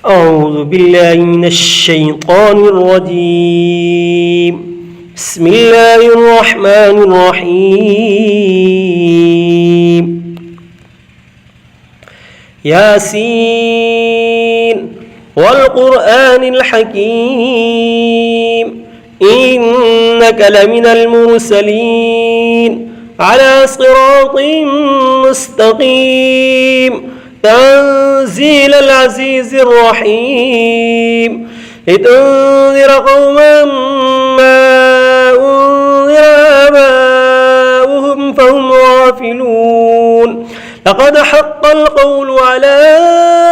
أعوذ بالله من الشيطان الرجيم. بسم الله الرحمن الرحيم. ياسين والقرآن الحكيم إنك لمن المرسلين على صراط مستقيم تنزيل العزيز الرحيم لتنذر قوما ما أنذر آباؤهم فهم غافلون لقد حق القول على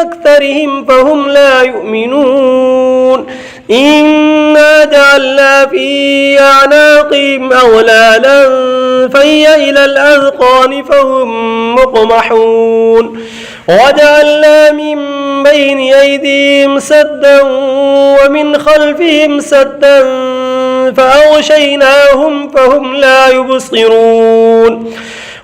أكثرهم فهم لا يؤمنون إنا جعلنا في أعناقهم أغلالا فهي إلى الأذقان فهم مقمحون وجعلنا من بين أيديهم سدا ومن خلفهم سدا فأغشيناهم فهم لا يبصرون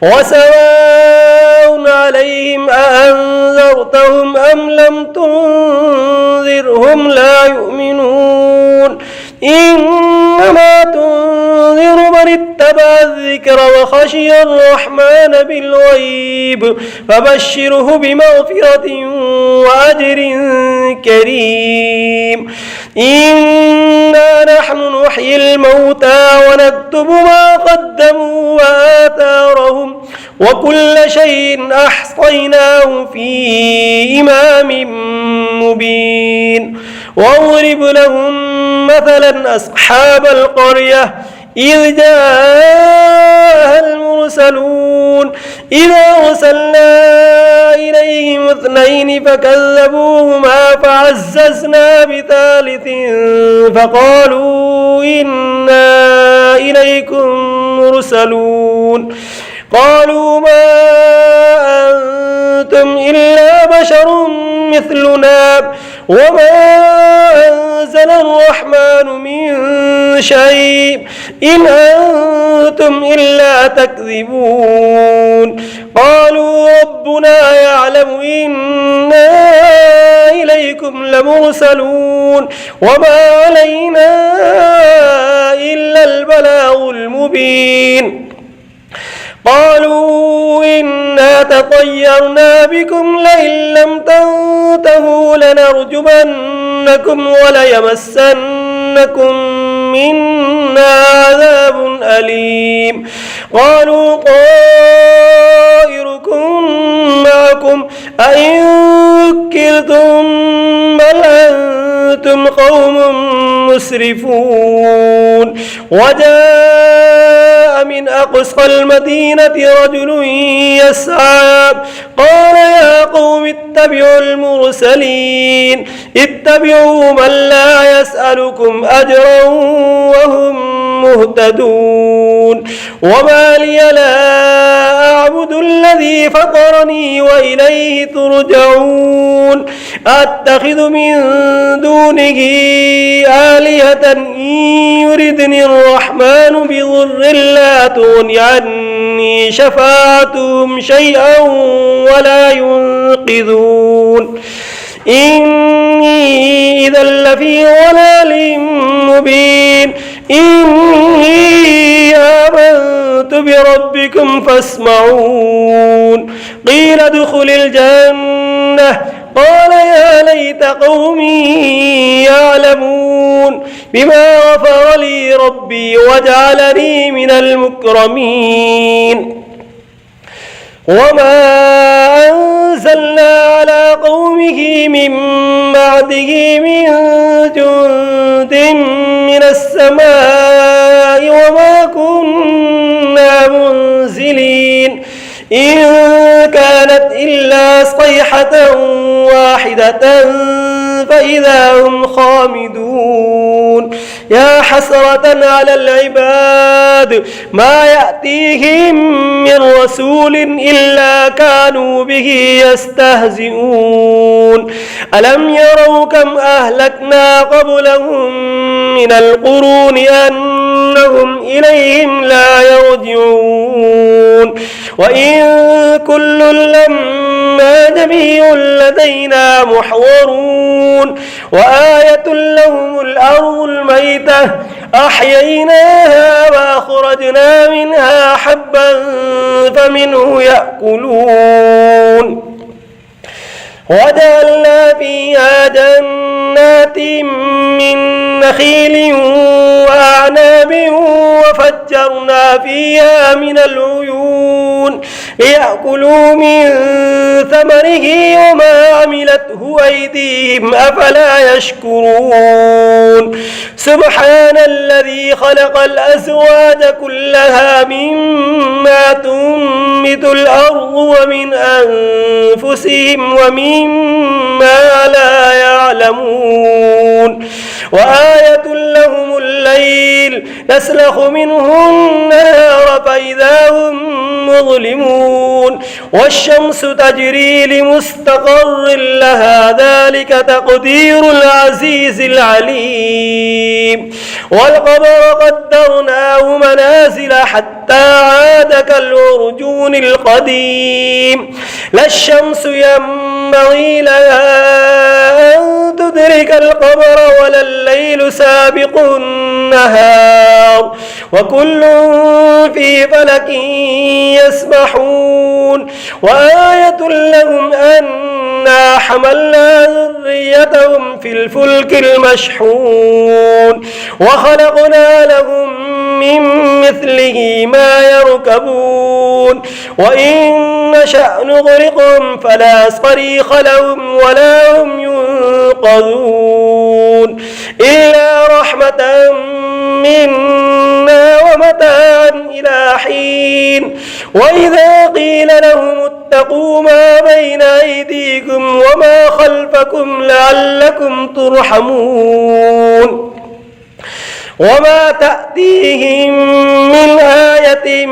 وسواء عليهم أأنذرتهم أم لم تنذرهم لا يؤمنون إنما تنذر من اتبع الذكر وخشي الرحمن بالغيب فبشره بمغفرة وأجر كريم إنا نحن نحيي الموتى ونكتب ما قدموا وآثارهم وكل شيء أحصيناه في إمام مبين واضرب لهم مثلا أصحاب القرية إذ جاءها المرسلون إذا أرسلنا إليهم اثنين فكذبوهما فعززنا بثالث فقالوا إنا إليكم مرسلون قالوا ما أنتم إلا بشر مثلنا وما أنزل الرحمن من شيء إن أنتم إلا تكذبون قالوا ربنا يعلم إنا إليكم لمرسلون وما علينا إلا البلاغ المبين قالوا إنا تطيرنا بكم لئن لم تنتهوا لنرجمنكم وليمسنكم منا عذاب أليم قالوا طائركم معكم أئن ذكرتم بل أنتم قوم مسرفون وجاء من أقصى المدينة رجل يسعى قال يا قوم اتبعوا المرسلين اتبعوا من لا يسألكم أجرا وهم مهتدون وما لي لا أعبد الذي فطرني وإليه ترجعون أتخذ من دونه آلهة إن يردني الرحمن بضر لا تغن عني شفاعتهم شيئا ولا ينقذون إني إذا لفي ضلال مبين إني آمنت بربكم فاسمعون قيل ادخل الجنة قال يا ليت قومي يعلمون بما غفر لي ربي وجعلني من المكرمين وما أنزلنا على قومه من بعده من جند من السماء وما كنا منزلين إن كانت إلا صيحة واحدة فإذا هم خامدون يا حسرة على العباد ما يأتيهم من رسول إلا كانوا به يستهزئون ألم يروا كم أهلكنا قبلهم من القرون أنهم إليهم لا يرجعون وإن كل لما جميع لدينا محضرون وآية لهم الأرض الميتة أحييناها وأخرجنا منها حبا فمنه يأكلون وجعلنا فيها جنات من نخيل وأعناب وفجرنا فيها من العيون ليأكلوا من ثمره وما عملته أيديهم أفلا يشكرون سبحان الذي خلق الأزواج كلها مما تنبت الأرض ومن أنفسهم ومما لا يعلمون وآية لهم الليل نسلخ منه النهار فإذا هم مظلمون والشمس تجري لمستقر لها ذلك تقدير العزيز العليم والقمر قدرناه منازل حتى عاد كالعرجون القديم لا الشمس ينبغي لها أن تدرك القمر ولا الليل سابق النهار وكل في فلك يسبحون وآية لهم أنا حملنا ذريتهم في الفلك المشحون وخلقنا لهم من مثله ما يركبون وإن نشأ نغرقهم فلا صريخ لهم ولا هم ينقذون إلا رحمة منا ومتاعا إلى حين وإذا قيل لهم اتقوا ما بين أيديكم وما خلفكم لعلكم ترحمون وما تأتيهم من آية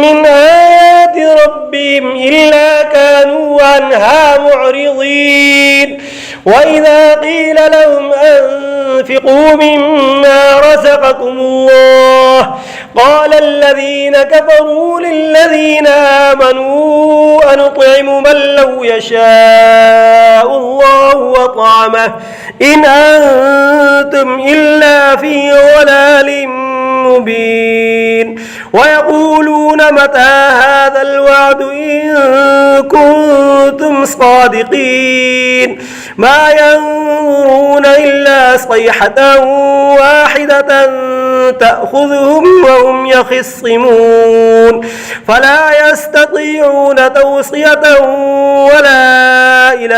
من آيات ربهم إلا كانوا عنها معرضين وإذا قيل لهم أنفقوا مما رزقكم الله قال الذين كفروا للذين آمنوا أنطعم من لو يشاء الله وطعمه إن أنتم إلا في ضلال مبين ويقولون متى هذا الوعد إن كنتم صادقين ما ينظرون إلا صيحة واحدة تأخذهم وهم يخصمون فلا يستطيعون توصية ولا إلى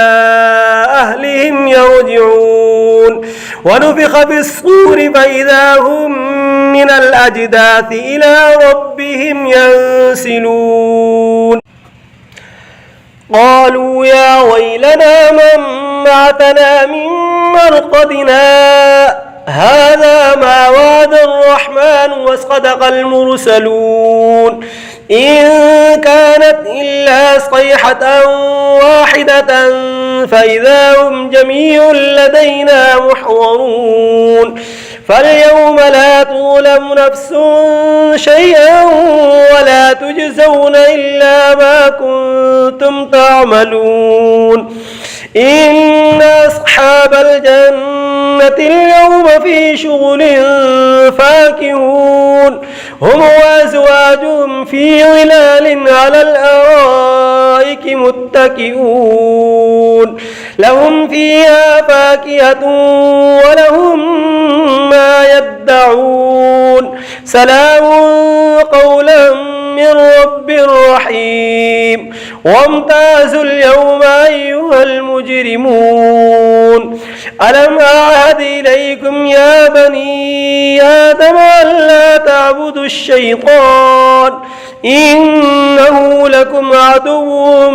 أهلهم يرجعون ونفخ في الصور فإذا هم من الأجداث إلى ربهم ينسلون قالوا يا ويلنا من بعثنا من مرقدنا هذا ما وعد الرحمن وصدق المرسلون إن كانت إلا صيحة واحدة فإذا هم جميع لدينا محضرون فاليوم لا تظلم نفس شيئا ولا تجزون إلا ما كنتم تعملون إن أصحاب الجنة اليوم في شغل فاكهون هم وأزواجهم في ظلال على الأرائك متكئون لهم فيها فاكهة ولهم ما يدعون سلام قولا من رب رحيم وامتازوا اليوم أيها المجرمون ألم أعهد إليكم يا بني آدم ألا تعبدوا الشيطان إنه لكم عدو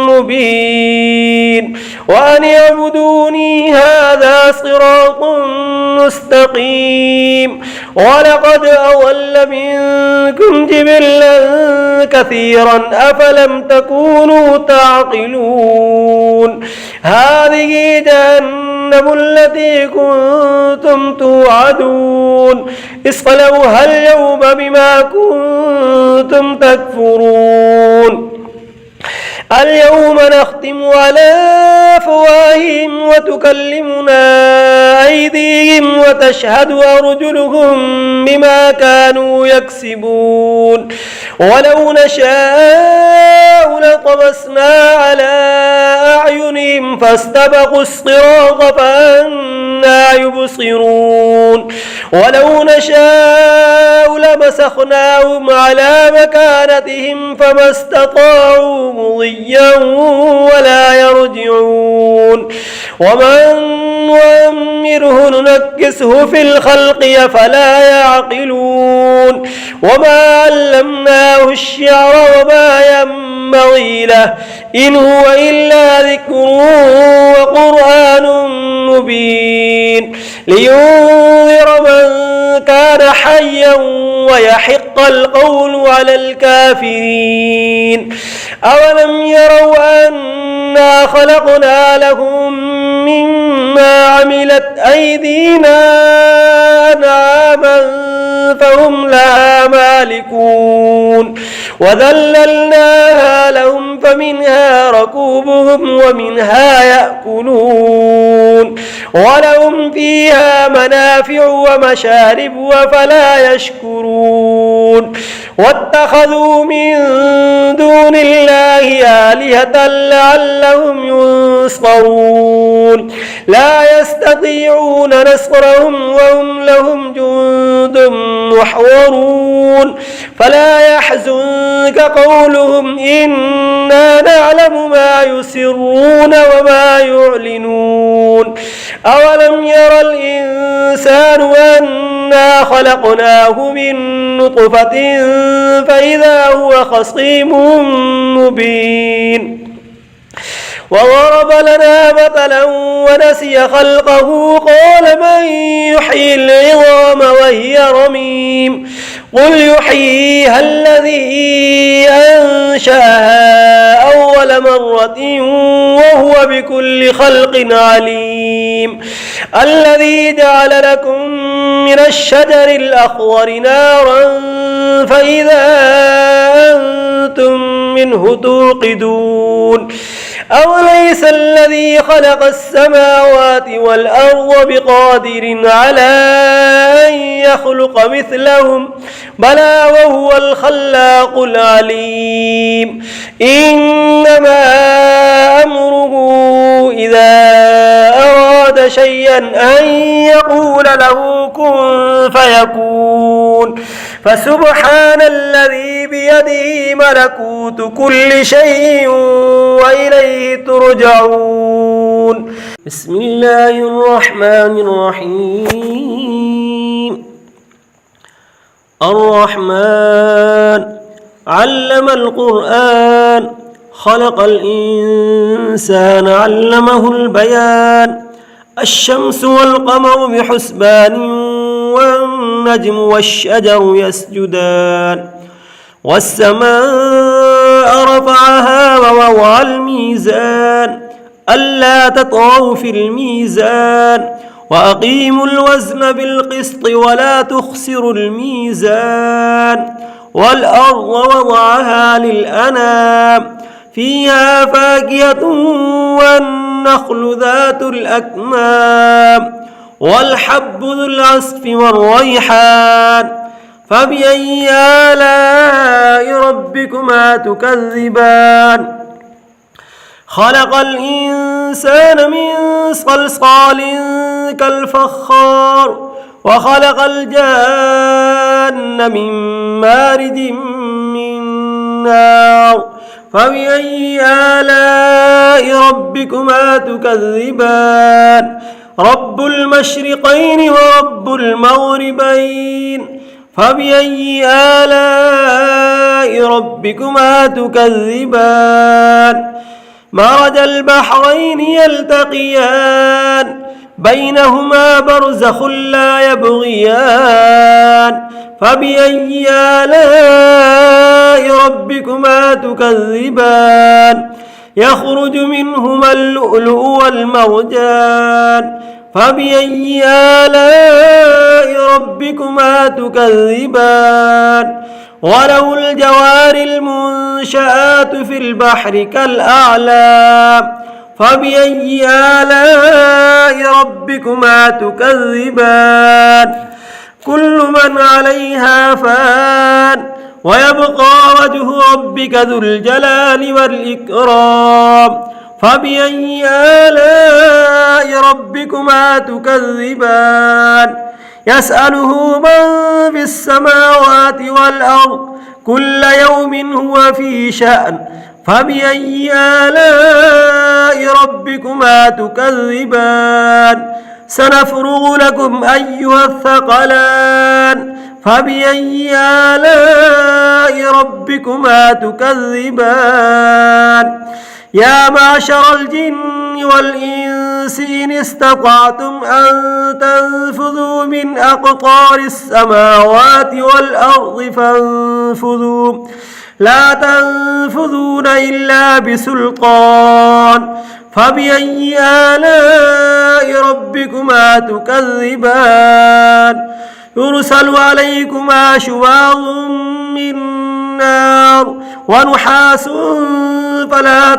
مبين وأن اعبدوني هذا صراط مستقيم ولقد أضل منكم جبلا كثيرا أفلم تكونوا تعقلون هذه جهنم جهنم التي كنتم توعدون اصلوها اليوم بما كنتم تكفرون اليوم نختم على أفواههم وتكلمنا أيديهم وتشهد أرجلهم بما كانوا يكسبون ولو نشاء لطمسنا على أعينهم فاستبقوا الصراط فأنى يبصرون ولو نشاء لمسخناهم على مكانتهم فما استطاعوا مضيا ولا يرجعون ومن نؤمره ننكسه في الخلق فلا يعقلون وما علمناه الشعر وما ينبغي له إن هو إلا ذكر وقرآن مبين لينذر من كان حيا ويحق القول على الكافرين أولم يروا أنا خلقنا لهم مما عملت أيدينا أنعاما فهم لها مالكون وذللناها لهم فمنها ركوبهم ومنها يأكلون ولهم فيها منافع ومشارب وفلا يشكرون واتخذوا من دون الله آلهة لعلهم ينصرون لا يستطيعون نصرهم وهم لهم جند محضرون فلا يحزنك قولهم إنا نعلم ما يسرون وما يعلنون أولم ير الإنسان أنا خلقناه من نطفة فإذا هو خصيم مبين وضرب لنا مثلا ونسي خلقه قال من يحيي العظام وهي رميم قل يحييها الذي أنشأها أول مرة وهو بكل خلق عليم الذي جعل لكم من الشجر الأخضر نارا فإذا أنتم منه توقدون أوليس الذي خلق السماوات والأرض بقادر على أن يخلق مثلهم بلى وهو الخلاق العليم إنما أمره إذا أراد شيئا أن يقول له كن فيكون فسبحان الذي بيده ملكوت كل شيء وإليه ترجعون بسم الله الرحمن الرحيم الرحمن علم القرآن خلق الإنسان علمه البيان الشمس والقمر بحسبان والنجم والشجر يسجدان والسماء رفعها ووضع الميزان ألا تطغوا في الميزان وأقيموا الوزن بالقسط ولا تخسروا الميزان والأرض وضعها للأنام فيها فاكهة والنخل ذات الأكمام والحب ذو العصف والريحان فبأي آلاء ربكما تكذبان خلق الإنسان من صلصال كالفخار وخلق الجان من مارد من نار فبأي آلاء ربكما تكذبان رب المشرقين ورب المغربين فبأي آلاء ربكما تكذبان مرج البحرين يلتقيان بينهما برزخ لا يبغيان فبأي آلاء ربكما تكذبان يخرج منهما اللؤلؤ والمرجان فبأي آلاء ربكما تكذبان وله الجوار المنشآت في البحر كالأعلام فبأي آلاء ربكما تكذبان كل من عليها فان ويبقى وجه ربك ذو الجلال والإكرام فبأي آلاء ربكما تكذبان يسأله من في السماوات والأرض كل يوم هو في شأن فبأي آلاء ربكما تكذبان سنفرغ لكم أيها الثقلان فبأي آلاء ربكما تكذبان يا معشر الجن والإنس إن استطعتم أن تنفذوا من أقطار السماوات والأرض فانفذوا لا تنفذون إلا بسلطان فبأي آلاء ربكما تكذبان يرسل عليكما شواظ من نار ونحاس فلا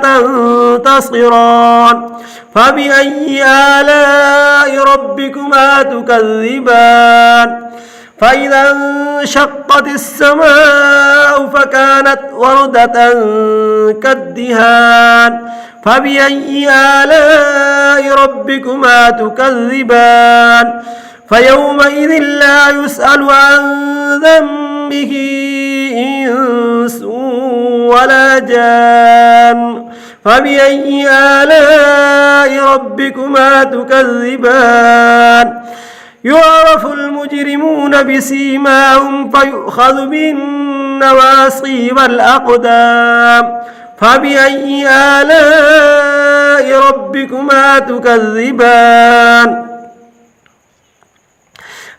تنتصران فبأي آلاء ربكما تكذبان فإذا انشقت السماء فكانت وردة كالدهان فبأي آلاء ربكما تكذبان فيومئذ لا يسأل عن ذنبه إنس ولا جان فبأي آلاء ربكما تكذبان يعرف المجرمون بسيماهم فيؤخذ بالنواصي والأقدام فبأي آلاء ربكما تكذبان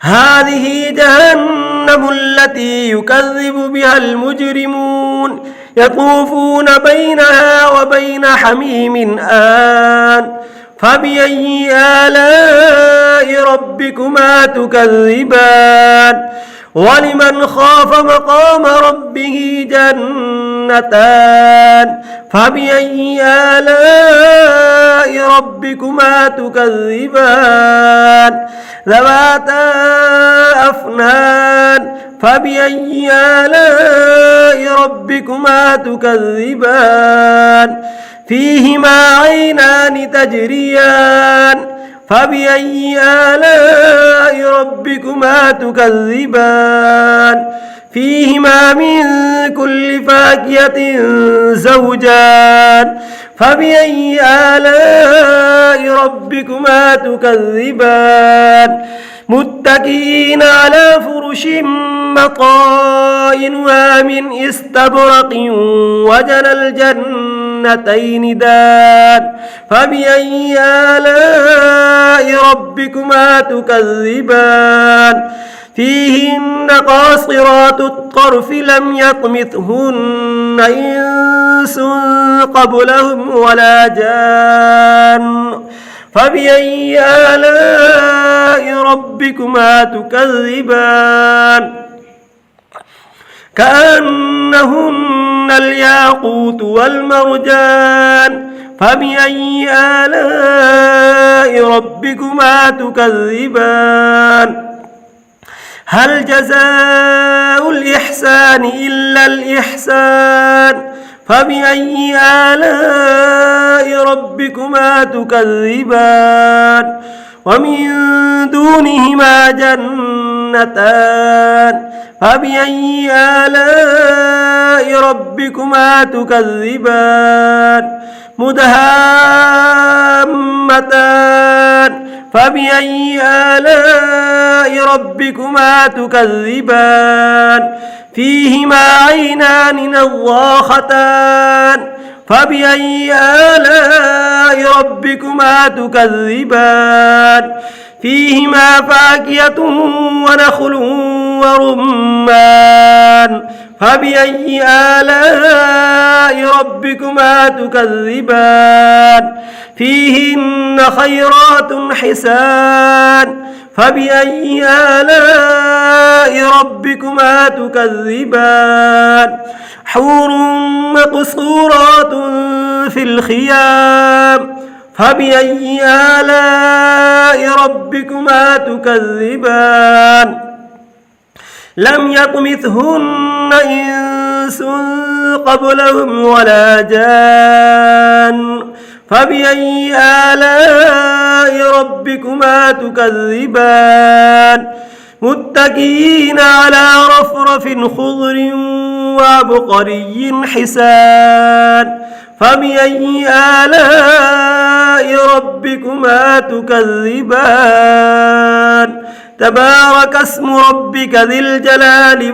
هذه جهنم التي يكذب بها المجرمون يطوفون بينها وبين حميم آن فبأي آلاء ربكما تكذبان ولمن خاف مقام ربه جنتان فبأي آلاء ربكما تكذبان ذواتا أفنان فبأي آلاء ربكما تكذبان فيهما عينان تجريان فبأي آلاء ربكما تكذبان فيهما من كل فاكهة زوجان فبأي آلاء ربكما تكذبان متكئين على فرش مطائنها من استبرق وجنى الجنتين دان فبأي آلاء ربكما تكذبان فيهن قاصرات الطرف لم يطمثهن إنس قبلهم ولا جان فبأي آلاء ربكما تكذبان كأنهن الياقوت والمرجان فبأي آلاء ربكما تكذبان هل جزاء الإحسان إلا الإحسان فبأي آلاء ربكما تكذبان ومن دونهما جنتان فبأي آلاء ربكما تكذبان مدهامتان فبأي آلاء ربكما تكذبان فيهما عينان نضاختان فبأي آلاء ربكما تكذبان فيهما فاكهة ونخل ورمان فبأي آلاء ربكما تكذبان فيهن خيرات حسان فبأي آلاء ربكما تكذبان حور مقصورات في الخيام فبأي آلاء ربكما تكذبان لم يطمثهن إنس قبلهم ولا جان فبأي آلاء ربكما تكذبان متكئين على رفرف خضر وعبقري حسان فبأي آلاء ربكما تكذبان تبارك اسم ربك ذي الجلال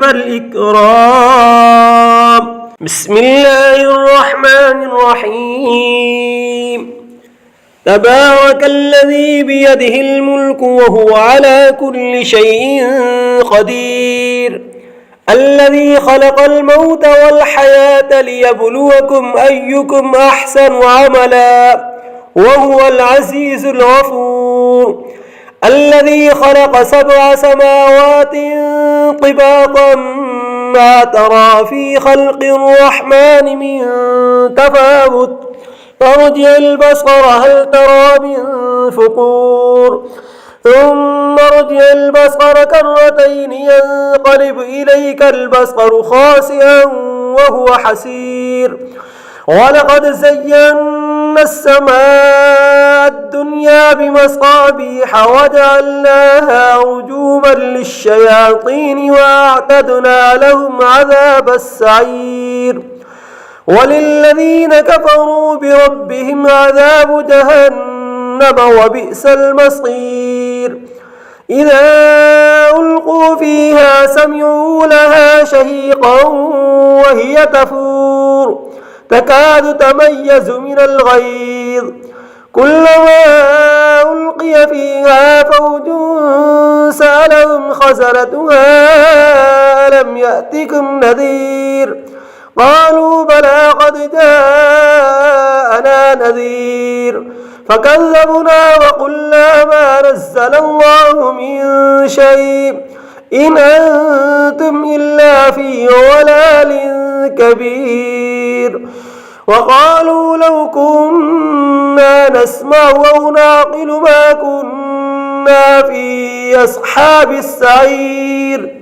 والإكرام بسم الله الرحمن الرحيم تبارك الذي بيده الملك وهو على كل شيء قدير الذي خلق الموت والحياة ليبلوكم أيكم أحسن عملا وهو العزيز الغفور الذي خلق 7 سماوات طباقا ما ترى في خلق الرحمن من تفاوت فارجع البصر هل ترى من فطور ثم ارجع البصر كرتين ينقلب إليك البصر خاسئا وهو حسير ولقد زينا السماء الدنيا بمصابيح وجعلناها رجوما للشياطين وأعتدنا لهم عذاب السعير وللذين كفروا بربهم عذاب جهنم وبئس المصير إذا ألقوا فيها سمعوا لها شهيقا وهي تفور تكاد تميز من الغيظ كلما ألقي فيها فوج سألهم خزنتها ألم يأتكم نذير قالوا بلى قد جاءنا نذير فكذبنا وقلنا ما نزل الله من شيء إن أنتم إلا في ضلال كبير وقالوا لو كنا نسمع أو نعقل ما كنا في أصحاب السعير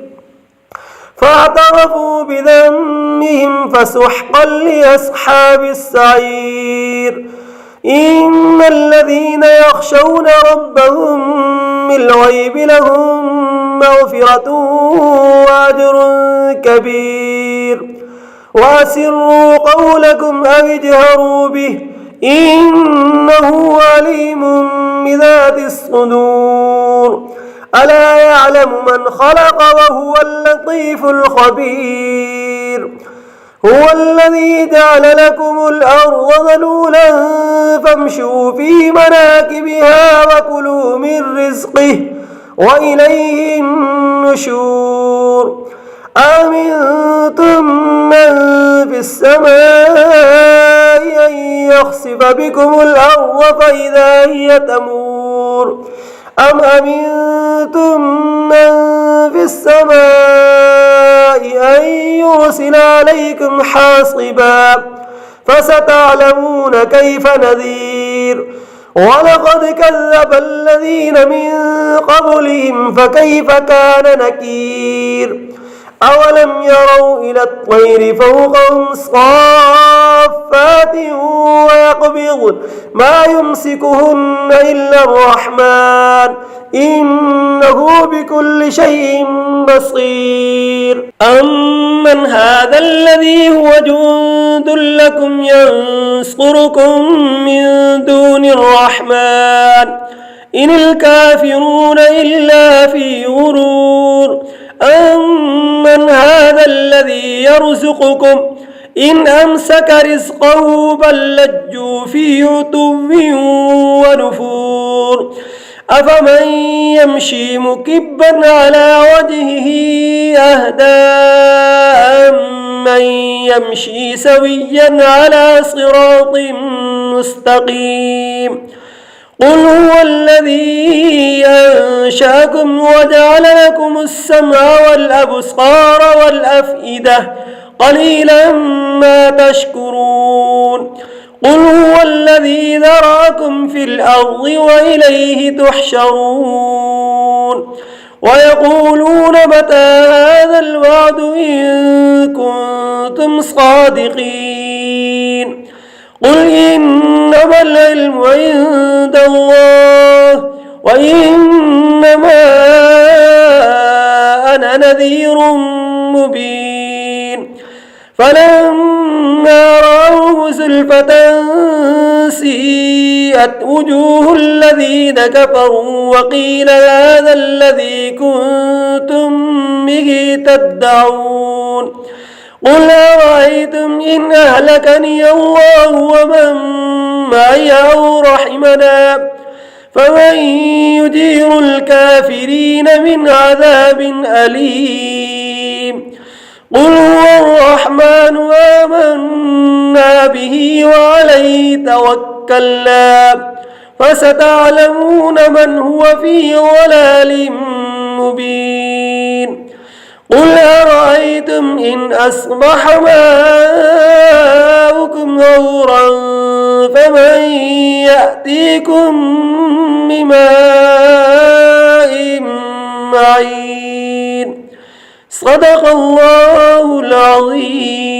فاعترفوا بذنبهم فسحقا لأصحاب السعير إن الذين يخشون ربهم بالغيب لهم مغفرة وأجر كبير وأسروا قولكم أو اجهروا به إنه عليم بذات الصدور ألا يعلم من خلق وهو اللطيف الخبير هو الذي جعل لكم الأرض ذلولا فامشوا في مناكبها وكلوا من رزقه وإليه النشور أمنتم من في السماء أن يخسف بكم الأرض فإذا هي تمور أم أمنتم من في السماء أن يرسل عليكم حاصبا فستعلمون كيف نذير ولقد كذب الذين من قبلهم فكيف كان نكير أولم يروا إلى الطير فوقهم صافات ويقبضن ما يمسكهن إلا الرحمن إنه بكل شيء بصير أمن هذا الذي هو جند لكم ينصركم من دون الرحمن إن الكافرون إلا في غرور أمن هذا الذي يرزقكم إن أمسك رزقه بل لجوا في عتو ونفور أفمن يمشي مكبا على وجهه أهدى أمن يمشي سويا على صراط مستقيم قل هو الذي أنشأكم وجعل لكم السمع والأبصار والأفئدة قليلا ما تشكرون قل هو الذي ذرأكم في الأرض وإليه تحشرون ويقولون متى هذا الوعد إن كنتم صادقين قل إنما العلم عند الله وإنما أنا نذير مبين فلما رأوه زلفة سيئت وجوه الذين كفروا وقيل هذا الذي كنتم به تدعون قل أرأيتم إن أهلكني الله ومن معي أو رحمنا فمن يجير الكافرين من عذاب أليم قل هو الرحمن آمنا به وعليه توكلنا فستعلمون من هو في ضلال مبين قل أرأيتم إن أصبح ماؤكم غورا فمن يأتيكم بماء معين صدق الله العظيم.